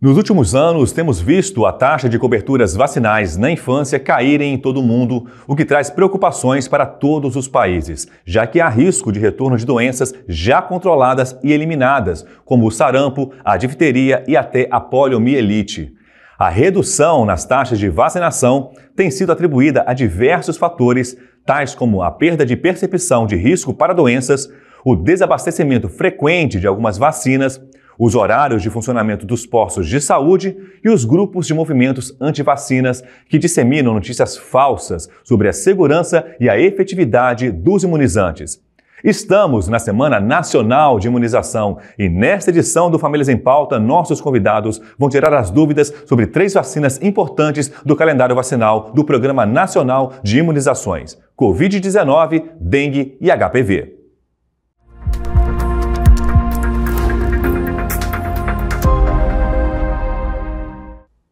Nos últimos anos, temos visto a taxa de coberturas vacinais na infância caírem em todo o mundo, o que traz preocupações para todos os países, já que há risco de retorno de doenças já controladas e eliminadas, como o sarampo, a difteria e até a poliomielite. A redução nas taxas de vacinação tem sido atribuída a diversos fatores, tais como a perda de percepção de risco para doenças, o desabastecimento frequente de algumas vacinas, os horários de funcionamento dos postos de saúde e os grupos de movimentos anti-vacinas que disseminam notícias falsas sobre a segurança e a efetividade dos imunizantes. Estamos na Semana Nacional de Imunização e nesta edição do Famílias em Pauta, nossos convidados vão tirar as dúvidas sobre 3 vacinas importantes do calendário vacinal do Programa Nacional de Imunizações: Covid-19, dengue e HPV.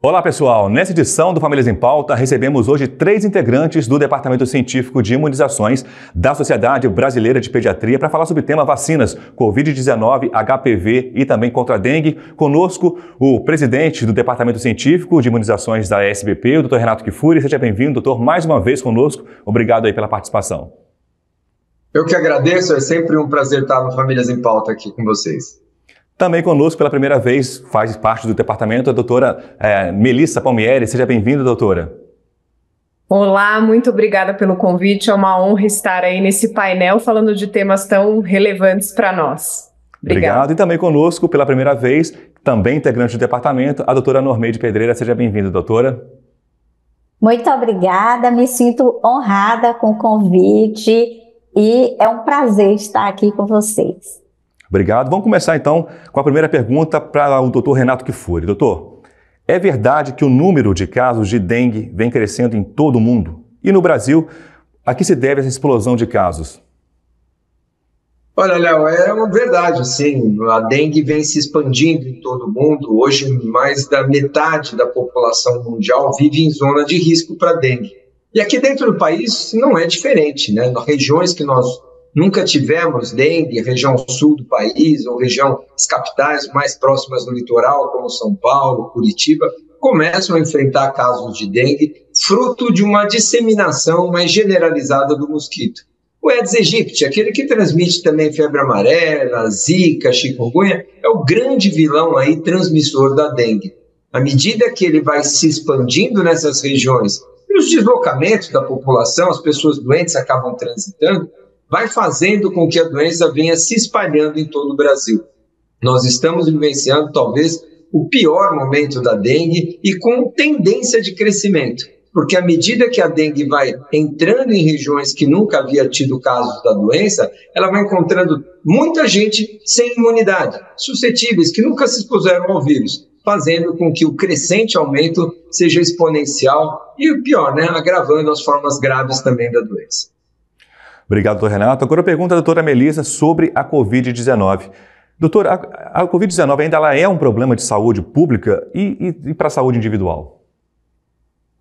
Olá pessoal, nessa edição do Famílias em Pauta recebemos hoje 3 integrantes do Departamento Científico de Imunizações da Sociedade Brasileira de Pediatria para falar sobre o tema vacinas Covid-19, HPV e também contra a dengue. Conosco o presidente do Departamento Científico de Imunizações da SBP, o Dr. Renato Kfouri. Seja bem-vindo, doutor, mais uma vez conosco. Obrigado aí pela participação. Eu que agradeço, é sempre um prazer estar no Famílias em Pauta aqui com vocês. Também conosco pela primeira vez, faz parte do departamento, a doutora Melissa Palmieri. Seja bem-vinda, doutora. Olá, muito obrigada pelo convite. É uma honra estar aí nesse painel falando de temas tão relevantes para nós. Obrigado. E também conosco pela primeira vez, também integrante do departamento, a doutora Normeide Pedreira. Seja bem-vinda, doutora. Muito obrigada, me sinto honrada com o convite e é um prazer estar aqui com vocês. Obrigado. Vamos começar então com a primeira pergunta para o doutor Renato Kfouri. Doutor, é verdade que o número de casos de dengue vem crescendo em todo o mundo? E no Brasil, a que se deve essa explosão de casos? Olha, Léo, é uma verdade, sim. A dengue vem se expandindo em todo o mundo. Hoje, mais da metade da população mundial vive em zona de risco para dengue. E aqui dentro do país não é diferente, né? Nas regiões que nós nunca tivemos dengue, região sul do país, ou as capitais mais próximas do litoral, como São Paulo, Curitiba, começam a enfrentar casos de dengue, fruto de uma disseminação mais generalizada do mosquito. O Aedes aegypti, aquele que transmite também febre amarela, zika, chikungunya, é o grande vilão aí transmissor da dengue. À medida que ele vai se expandindo nessas regiões, e os deslocamentos da população, as pessoas doentes acabam transitando, vai fazendo com que a doença venha se espalhando em todo o Brasil. Nós estamos vivenciando talvez o pior momento da dengue e com tendência de crescimento, porque à medida que a dengue vai entrando em regiões que nunca havia tido casos da doença, ela vai encontrando muita gente sem imunidade, suscetíveis, que nunca se expuseram ao vírus, fazendo com que o crescente aumento seja exponencial e o pior, né, agravando as formas graves também da doença. Obrigado, doutor Renato. Agora eu pergunto à doutora Melissa sobre a Covid-19. Doutora, a Covid-19 ainda ela é um problema de saúde pública e para a saúde individual?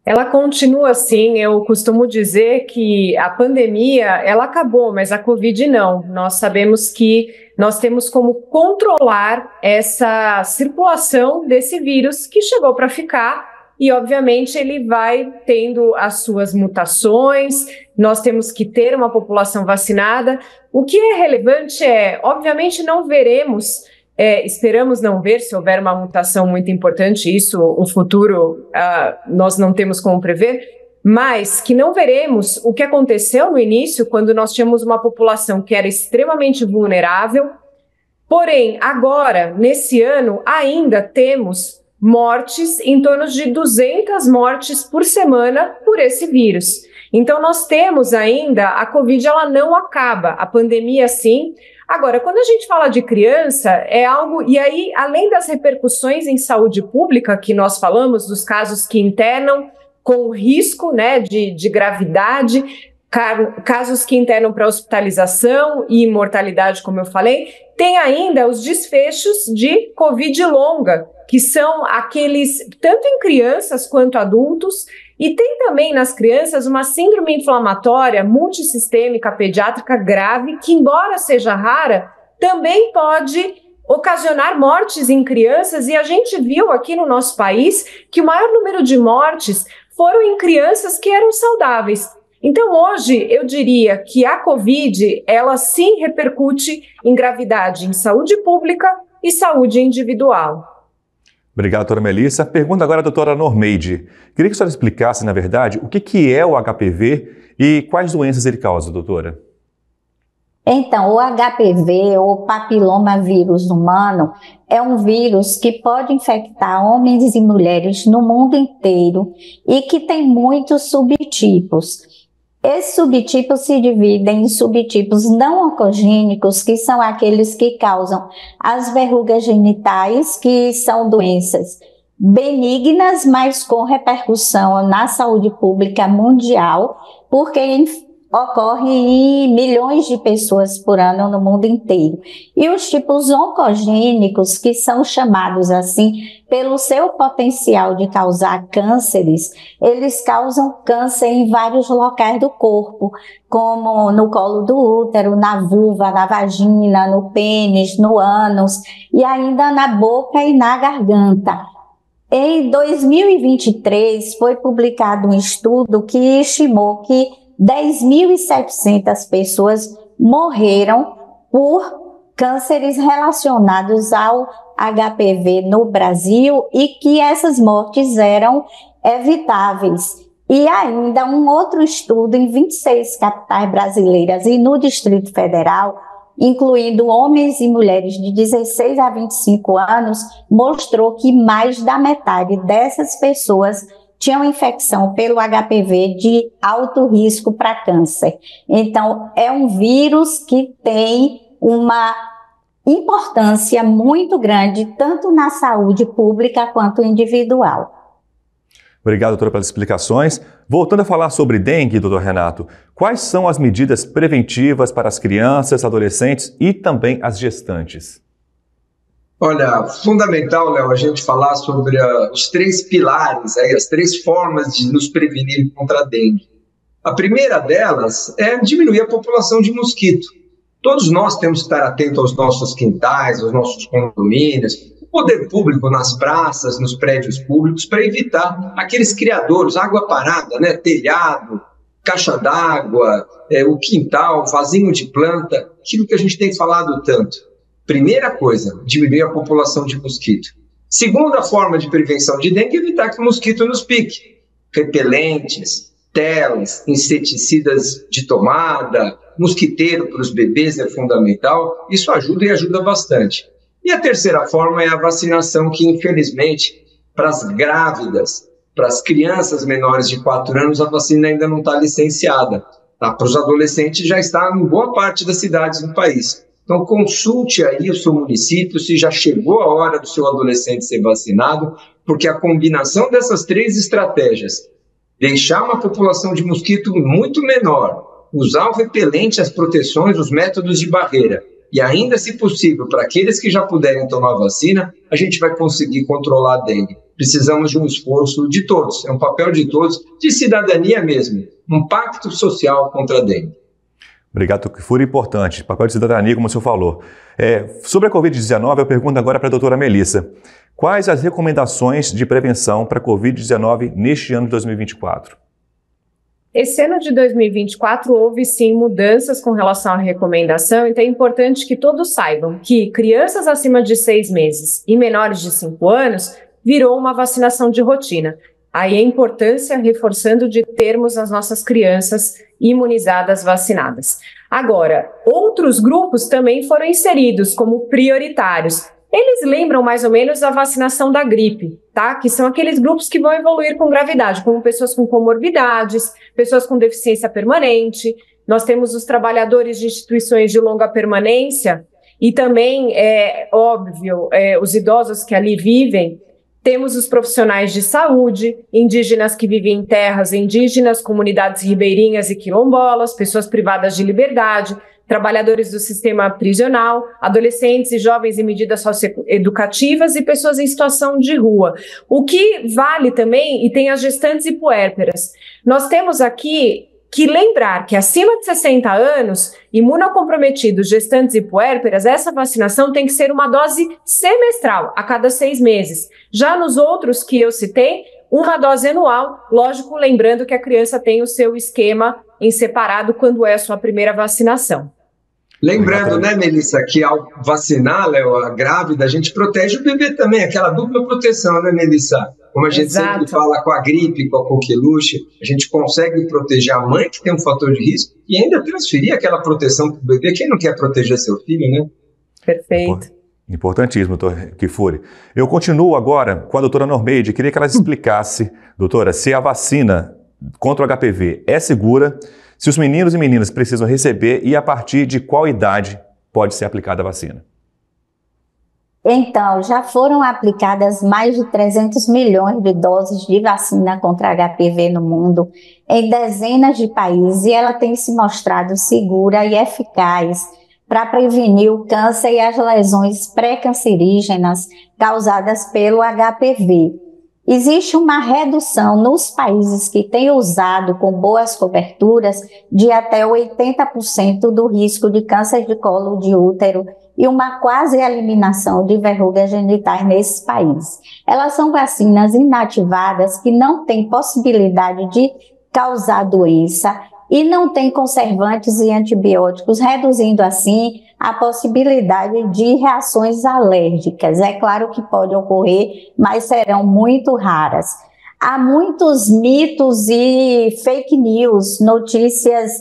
Ela continua assim. Eu costumo dizer que a pandemia, ela acabou, mas a Covid não. Nós sabemos que nós temos como controlar essa circulação desse vírus que chegou para ficar. E, obviamente, ele vai tendo as suas mutações, nós temos que ter uma população vacinada. O que é relevante é, obviamente, não veremos, esperamos não ver se houver uma mutação muito importante, isso, o futuro, nós não temos como prever, mas que não veremos o que aconteceu no início, quando nós tínhamos uma população que era extremamente vulnerável. Porém, agora, nesse ano, ainda temos mortes, em torno de 200 mortes por semana por esse vírus. Então, nós temos ainda, a Covid ela não acaba, a pandemia sim. Agora, quando a gente fala de criança, é algo, e aí, além das repercussões em saúde pública, que nós falamos, dos casos que internam com risco, né, de gravidade, casos que internam para hospitalização e mortalidade, como eu falei, tem ainda os desfechos de Covid longa, que são aqueles, tanto em crianças quanto adultos, e tem também nas crianças uma síndrome inflamatória multissistêmica pediátrica grave, que embora seja rara, também pode ocasionar mortes em crianças, e a gente viu aqui no nosso país que o maior número de mortes foram em crianças que eram saudáveis. Então, hoje, eu diria que a Covid, ela sim repercute em gravidade em saúde pública e saúde individual. Obrigado, doutora Melissa. Pergunta agora à doutora Normeide. Queria que a senhora explicasse, na verdade, o que é o HPV e quais doenças ele causa, doutora? Então, o HPV, ou papilomavírus humano, é um vírus que pode infectar homens e mulheres no mundo inteiro e que tem muitos subtipos. Esses subtipos se dividem em subtipos não oncogênicos, que são aqueles que causam as verrugas genitais, que são doenças benignas, mas com repercussão na saúde pública mundial, porque ocorre em milhões de pessoas por ano no mundo inteiro. E os tipos oncogênicos, que são chamados assim pelo seu potencial de causar cânceres, eles causam câncer em vários locais do corpo, como no colo do útero, na vulva, na vagina, no pênis, no ânus e ainda na boca e na garganta. Em 2023, foi publicado um estudo que estimou que 10.700 pessoas morreram por cânceres relacionados ao HPV no Brasil e que essas mortes eram evitáveis. E ainda um outro estudo em 26 capitais brasileiras e no Distrito Federal, incluindo homens e mulheres de 16 a 25 anos, mostrou que mais da metade dessas pessoas tinham infecção pelo HPV de alto risco para câncer. Então, é um vírus que tem uma importância muito grande, tanto na saúde pública quanto individual. Obrigado, doutora, pelas explicações. Voltando a falar sobre dengue, doutor Renato, quais são as medidas preventivas para as crianças, adolescentes e também as gestantes? Olha, fundamental, Léo, a gente falar sobre os 3 pilares, as 3 formas de nos prevenir contra a dengue. A primeira delas é diminuir a população de mosquito. Todos nós temos que estar atentos aos nossos quintais, aos nossos condomínios, o poder público nas praças, nos prédios públicos, para evitar aqueles criadouros, água parada, né? Telhado, caixa d'água, o quintal, vasinho de planta, aquilo que a gente tem falado tanto. Primeira coisa, diminuir a população de mosquito. Segunda forma de prevenção de dengue é evitar que o mosquito nos pique. Repelentes, telas, inseticidas de tomada, mosquiteiro para os bebês é fundamental. Isso ajuda e ajuda bastante. E a terceira forma é a vacinação, que infelizmente, para as grávidas, para as crianças menores de 4 anos, a vacina ainda não está licenciada. Tá? Para os adolescentes já está em boa parte das cidades do país. Então, consulte aí o seu município se já chegou a hora do seu adolescente ser vacinado, porque a combinação dessas 3 estratégias, deixar uma população de mosquito muito menor, usar o repelente, as proteções, os métodos de barreira, e ainda, se possível, para aqueles que já puderem tomar vacina, a gente vai conseguir controlar a dengue. Precisamos de um esforço de todos, é um papel de todos, de cidadania mesmo, um pacto social contra a dengue. Obrigado, que foi importante. Papel de cidadania, como o senhor falou. Sobre a Covid-19, eu pergunto agora para a doutora Melissa. Quais as recomendações de prevenção para a Covid-19 neste ano de 2024? Esse ano de 2024 houve sim mudanças com relação à recomendação, então é importante que todos saibam que crianças acima de 6 meses e menores de 5 anos virou uma vacinação de rotina. Aí a importância, reforçando, de termos as nossas crianças imunizadas, vacinadas. Agora, outros grupos também foram inseridos como prioritários. Eles lembram mais ou menos a vacinação da gripe, tá? Que são aqueles grupos que vão evoluir com gravidade, como pessoas com comorbidades, pessoas com deficiência permanente. Nós temos os trabalhadores de instituições de longa permanência e também, óbvio, os idosos que ali vivem. Temos os profissionais de saúde, indígenas que vivem em terras indígenas, comunidades ribeirinhas e quilombolas, pessoas privadas de liberdade, trabalhadores do sistema prisional, adolescentes e jovens em medidas socioeducativas e pessoas em situação de rua. O que vale também, e tem as gestantes e puérperas. Nós temos aqui que lembrar que acima de 60 anos, imunocomprometidos, gestantes e puérperas, essa vacinação tem que ser uma dose semestral, a cada 6 meses. Já nos outros que eu citei, uma dose anual, lógico, lembrando que a criança tem o seu esquema em separado quando é a sua primeira vacinação. Lembrando, né, Melissa, que ao vacinar, Léo, a grávida, a gente protege o bebê também, aquela dupla proteção, né, Melissa? Como a gente sempre fala com a gripe, com a coqueluche, a gente consegue proteger a mãe que tem um fator de risco e ainda transferir aquela proteção para o bebê. Quem não quer proteger seu filho, né? Perfeito. Importantíssimo, doutor Kifuri. Eu continuo agora com a doutora Normeide. Queria que ela explicasse, doutora, se a vacina contra o HPV é segura, se os meninos e meninas precisam receber e a partir de qual idade pode ser aplicada a vacina. Então, já foram aplicadas mais de 300 milhões de doses de vacina contra HPV no mundo, em dezenas de países, e ela tem se mostrado segura e eficaz para prevenir o câncer e as lesões pré-cancerígenas causadas pelo HPV. Existe uma redução nos países que têm usado com boas coberturas de até 80% do risco de câncer de colo de útero e uma quase eliminação de verrugas genitais nesses países. Elas são vacinas inativadas que não têm possibilidade de causar doença e não têm conservantes e antibióticos, reduzindo assim a possibilidade de reações alérgicas. É claro que pode ocorrer, mas serão muito raras. Há muitos mitos e fake news, notícias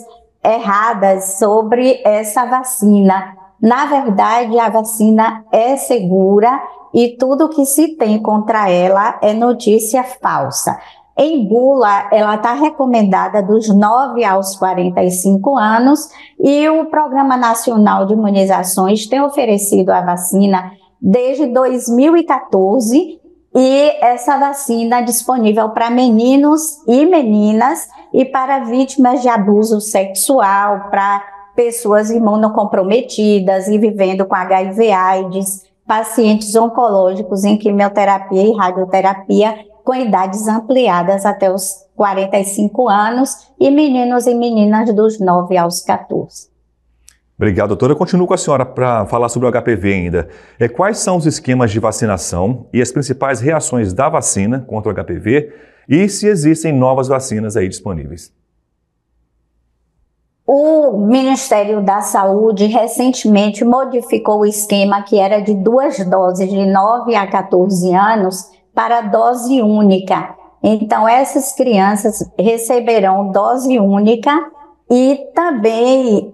erradas sobre essa vacina. Na verdade, a vacina é segura e tudo que se tem contra ela é notícia falsa. Em bula, ela está recomendada dos 9 aos 45 anos e o Programa Nacional de Imunizações tem oferecido a vacina desde 2014 e essa vacina é disponível para meninos e meninas e para vítimas de abuso sexual, para pessoas imunocomprometidas e vivendo com HIV/AIDS, pacientes oncológicos em quimioterapia e radioterapia com idades ampliadas até os 45 anos e meninos e meninas dos 9 aos 14. Obrigado, doutora. Eu continuo com a senhora para falar sobre o HPV ainda. Quais são os esquemas de vacinação e as principais reações da vacina contra o HPV e se existem novas vacinas aí disponíveis? O Ministério da Saúde recentemente modificou o esquema que era de 2 doses de 9 a 14 anos para dose única. Então, essas crianças receberão dose única e também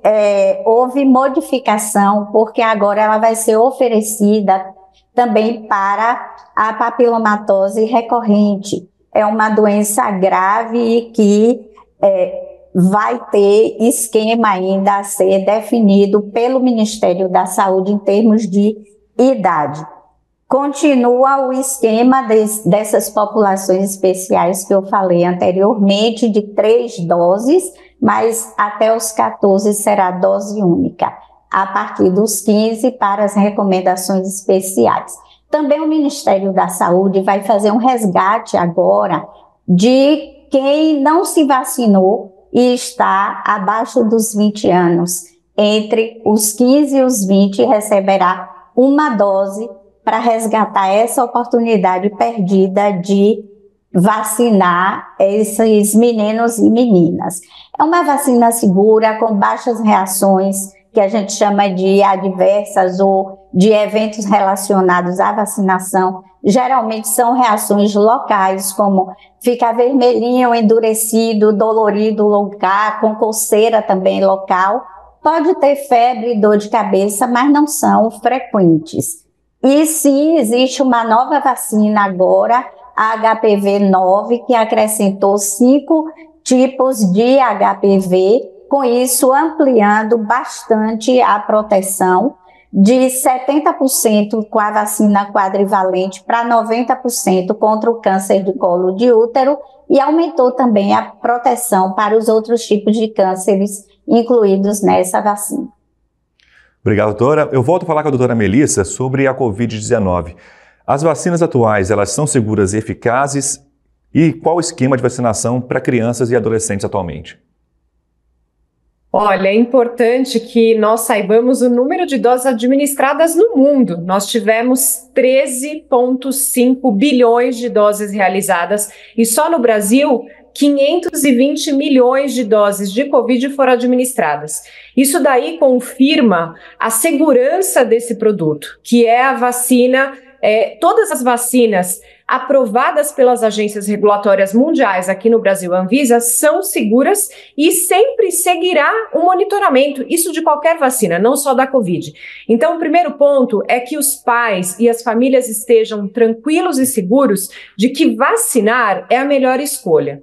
houve modificação, porque agora ela vai ser oferecida também para a papilomatose recorrente. É uma doença grave e que vai ter esquema ainda a ser definido pelo Ministério da Saúde em termos de idade. Continua o esquema dessas populações especiais que eu falei anteriormente, de 3 doses, mas até os 14 será dose única, a partir dos 15 para as recomendações especiais. Também o Ministério da Saúde vai fazer um resgate agora de quem não se vacinou e está abaixo dos 20 anos. Entre os 15 e os 20 receberá uma dose para resgatar essa oportunidade perdida de vacinar esses meninos e meninas. É uma vacina segura, com baixas reações, que a gente chama de adversas ou de eventos relacionados à vacinação. Geralmente são reações locais, como ficar vermelhinho, endurecido, dolorido local, com coceira também local. Pode ter febre e dor de cabeça, mas não são frequentes. E sim, existe uma nova vacina agora, a HPV-9, que acrescentou 5 tipos de HPV, com isso ampliando bastante a proteção de 70% com a vacina quadrivalente para 90% contra o câncer de colo de útero e aumentou também a proteção para os outros tipos de cânceres incluídos nessa vacina. Obrigado, doutora. Eu volto a falar com a doutora Melissa sobre a Covid-19. As vacinas atuais, elas são seguras e eficazes? E qual o esquema de vacinação para crianças e adolescentes atualmente? Olha, é importante que nós saibamos o número de doses administradas no mundo. Nós tivemos 13,5 bilhões de doses realizadas e só no Brasil 520 milhões de doses de Covid foram administradas. Isso daí confirma a segurança desse produto, que é a vacina, todas as vacinas aprovadas pelas agências regulatórias mundiais aqui no Brasil, Anvisa, são seguras e sempre seguirá um monitoramento, isso de qualquer vacina, não só da Covid. Então, o primeiro ponto é que os pais e as famílias estejam tranquilos e seguros de que vacinar é a melhor escolha.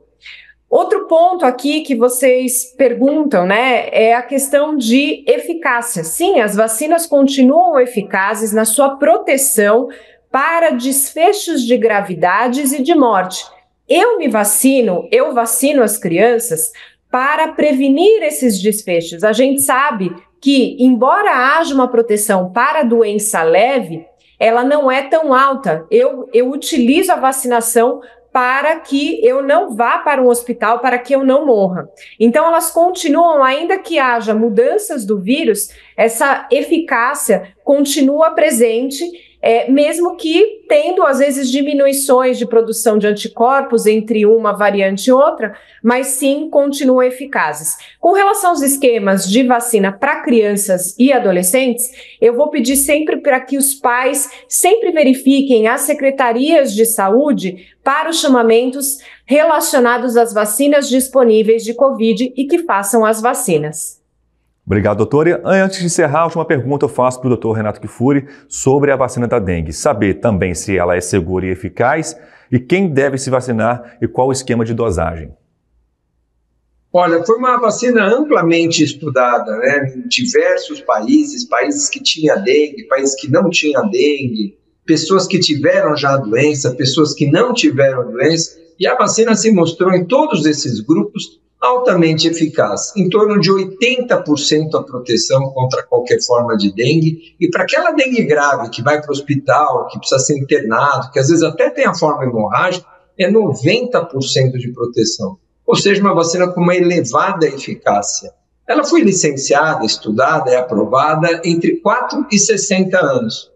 Outro ponto aqui que vocês perguntam, né, é a questão de eficácia. Sim, as vacinas continuam eficazes na sua proteção para desfechos de gravidades e de morte. Eu vacino as crianças para prevenir esses desfechos. A gente sabe que, embora haja uma proteção para doença leve, ela não é tão alta. Eu utilizo a vacinação para que eu não vá para um hospital, para que eu não morra. Então, elas continuam, ainda que haja mudanças do vírus, essa eficácia continua presente, mesmo que tendo, às vezes, diminuições de produção de anticorpos entre uma variante e outra, mas sim continuam eficazes. Com relação aos esquemas de vacina para crianças e adolescentes, eu vou pedir sempre para que os pais sempre verifiquem as secretarias de saúde para os chamamentos relacionados às vacinas disponíveis de Covid e que façam as vacinas. Obrigado, doutora. E antes de encerrar, a última pergunta eu faço para o doutor Renato Kifuri sobre a vacina da dengue. Saber também se ela é segura e eficaz e quem deve se vacinar e qual o esquema de dosagem. Olha, foi uma vacina amplamente estudada, né, em diversos países que tinham dengue, países que não tinham dengue, pessoas que tiveram já a doença, pessoas que não tiveram a doença, e a vacina se mostrou em todos esses grupos altamente eficaz, em torno de 80% a proteção contra qualquer forma de dengue, e para aquela dengue grave que vai para o hospital, que precisa ser internado, que às vezes até tem a forma hemorrágica, é 90% de proteção, ou seja, uma vacina com uma elevada eficácia. Ela foi licenciada, estudada e aprovada entre 4 e 60 anos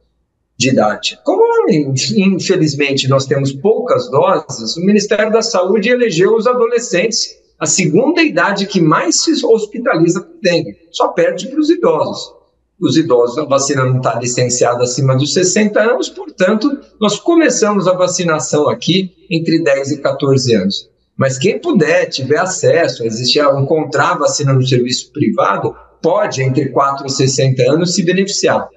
de idade. Como, infelizmente, nós temos poucas doses, o Ministério da Saúde elegeu os adolescentes a segunda idade que mais se hospitaliza por dengue, só perde para os idosos. Os idosos, a vacina não está licenciada acima dos 60 anos, portanto, nós começamos a vacinação aqui entre 10 e 14 anos. Mas quem puder, tiver acesso, encontrar vacina no serviço privado, pode, entre 4 e 60 anos, se beneficiar.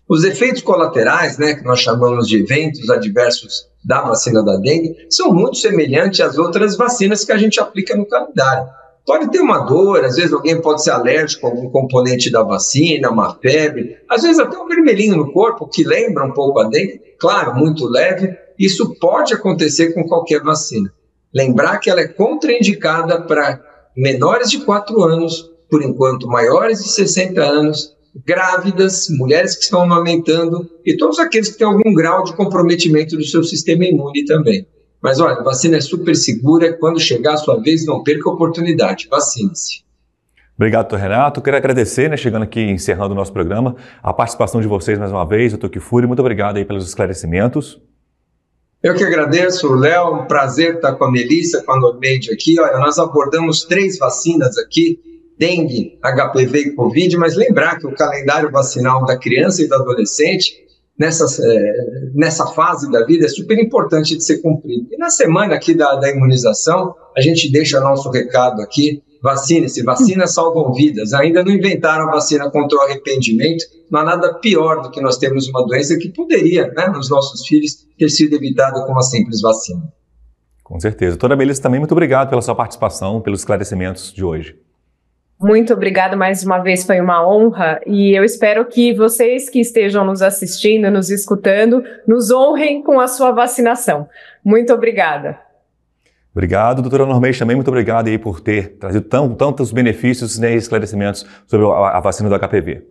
Os efeitos colaterais, né, que nós chamamos de eventos adversos da vacina da dengue, são muito semelhantes às outras vacinas que a gente aplica no calendário. Pode ter uma dor, às vezes alguém pode ser alérgico a algum componente da vacina, uma febre, às vezes até um vermelhinho no corpo, que lembra um pouco a dengue, claro, muito leve. Isso pode acontecer com qualquer vacina. Lembrar que ela é contraindicada para menores de 4 anos, por enquanto maiores de 60 anos, grávidas, mulheres que estão amamentando e todos aqueles que têm algum grau de comprometimento do seu sistema imune também. Mas olha, a vacina é super segura, quando chegar a sua vez, não perca a oportunidade, vacine-se. Obrigado, doutor Renato. Quero agradecer, chegando aqui, encerrando o nosso programa, a participação de vocês mais uma vez, doutor Kifuri, muito obrigado aí pelos esclarecimentos. Eu que agradeço, Léo, um prazer estar com a Melissa, com a Normeide aqui. Olha, nós abordamos 3 vacinas aqui, dengue, HPV e Covid, mas lembrar que o calendário vacinal da criança e do adolescente, nessa fase da vida, é super importante de ser cumprido. E na semana aqui da imunização, a gente deixa nosso recado aqui, vacine-se, vacinas salvam vidas. Ainda não inventaram a vacina contra o arrependimento, não há nada pior do que nós termos uma doença que poderia, né, nos nossos filhos, ter sido evitada com uma simples vacina. Com certeza. Doutora Melissa, também muito obrigado pela sua participação, pelos esclarecimentos de hoje. Muito obrigada mais uma vez, foi uma honra e eu espero que vocês que estejam nos assistindo, nos escutando, nos honrem com a sua vacinação. Muito obrigada. Obrigado, doutora Normeide, também muito obrigado aí por ter trazido tantos benefícios e esclarecimentos sobre a vacina do HPV.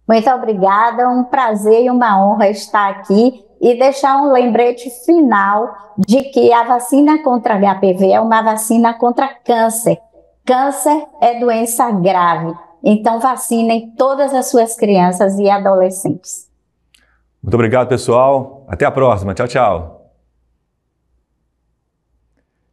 Muito obrigada, um prazer e uma honra estar aqui e deixar um lembrete final de que a vacina contra HPV é uma vacina contra câncer. Câncer é doença grave, então vacinem todas as suas crianças e adolescentes. Muito obrigado, pessoal. Até a próxima. Tchau, tchau.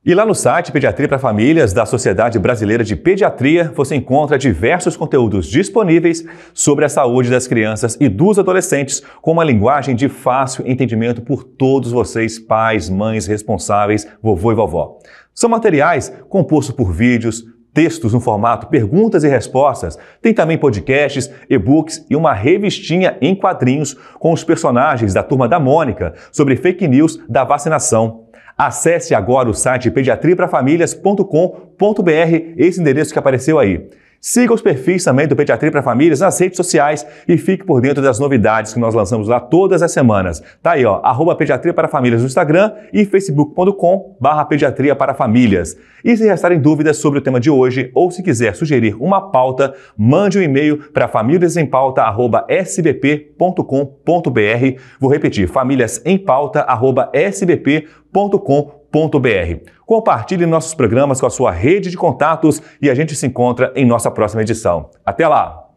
E lá no site Pediatria para Famílias da Sociedade Brasileira de Pediatria, você encontra diversos conteúdos disponíveis sobre a saúde das crianças e dos adolescentes, com uma linguagem de fácil entendimento por todos vocês, pais, mães, responsáveis, vovô e vovó. São materiais compostos por vídeos, textos no formato perguntas e respostas, tem também podcasts, e-books e uma revistinha em quadrinhos com os personagens da Turma da Mônica sobre fake news da vacinação. Acesse agora o site pediatriaprafamilias.com.br, esse endereço que apareceu aí. Siga os perfis também do Pediatria para Famílias nas redes sociais e fique por dentro das novidades que nós lançamos lá todas as semanas. Tá aí, ó, @Pediatria para Famílias no Instagram e facebook.com/Pediatria para Famílias. E se restarem dúvidas sobre o tema de hoje ou se quiser sugerir uma pauta, mande um e-mail para famíliasempauta@sbp.com.br. Vou repetir, famíliasempauta@sbp.com.br. Compartilhe nossos programas com a sua rede de contatos e a gente se encontra em nossa próxima edição. Até lá!